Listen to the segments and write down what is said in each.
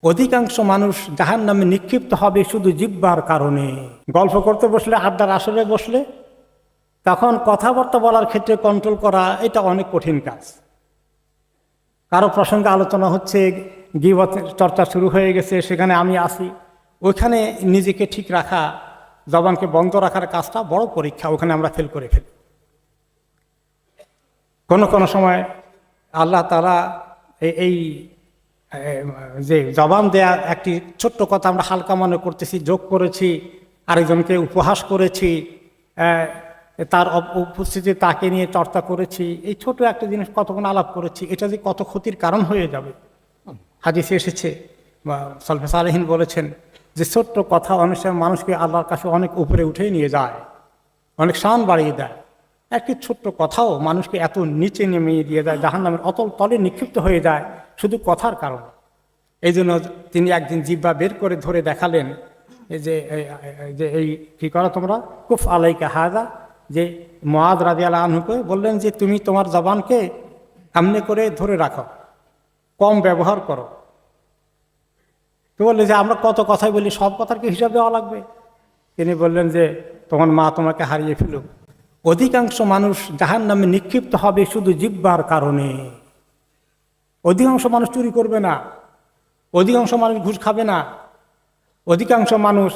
অধিকাংশ মানুষ জাহান্নামে নিক্ষিপ্ত হবে শুধু জিহ্বার কারণে। গল্প করতে বসলে, আড্ডার আসরে বসলে তখন কথাবার্তা বলার ক্ষেত্রে কন্ট্রোল করা এটা অনেক কঠিন কাজ। কারো প্রসঙ্গে আলোচনা হচ্ছে, গীবত চর্চা শুরু হয়ে গেছে, সেখানে আমি আসি, ওইখানে নিজেকে ঠিক রাখা, জবানকে বন্ধ রাখার কাজটা বড় পরীক্ষা, ওখানে আমরা ফেল করে ফেলি। কোনো সময় আল্লাহ তাআলা এই যে জবান দেয়া একটি ছোট্ট কথা আমরা হালকা মনে করতেছি, যোগ করেছি, আরেকজনকে উপহাস করেছি, তার উপস্থিতি তাকে নিয়ে চর্চা করেছি, এই ছোট একটা জিনিস কতক্ষণ আলাপ করেছি, এটা যে কত ক্ষতির কারণ হয়ে যাবে। হাদিসে এসেছে বা সালফে সালেহিন বলেছেন যে ছোট্ট কথা অনেক সময় মানুষকে আল্লাহর কাছে অনেক উপরে উঠেই নিয়ে যায়, অনেক শান বাড়িয়ে দেয়। একটি ছোট্ট কথাও মানুষকে এত নিচে নেমিয়ে দিয়ে যায়, জাহান্নামের অতল তলে নিক্ষিপ্ত হয়ে যায় শুধু কথার কারণে। এই জন্য তিনি একদিন জিহ্বা বের করে ধরে দেখালেন যে এই কি করো তোমরা, কুফ আলাইকা হাযা, যে মুআয রাদিয়াল্লাহু আনহুকে বললেন যে তুমি তোমার জবানকে এমনি করে ধরে রাখো, কম ব্যবহার করো। তো বললে যে আমরা কত কথাই বলি, সব কথার কি হিসাব দেওয়া লাগবে? তিনি বললেন যে তোমার মা তোমাকে হারিয়ে ফেলুক। অধিকাংশ মানুষ জাহান্নামে নিক্ষিপ্ত হবে শুধু জিহ্বার কারণে। অধিকাংশ মানুষ চুরি করবে না, অধিকাংশ মানুষ ঘুষ খাবে না, অধিকাংশ মানুষ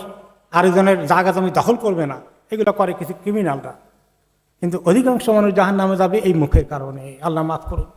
আরেকজনের জায়গা জমি দখল করবে না, এগুলো করে কিছু ক্রিমিনালরা। কিন্তু অধিকাংশ মানুষ জাহান্নামে যাবে এই মুখের কারণে। আল্লাহ মাফ করুন।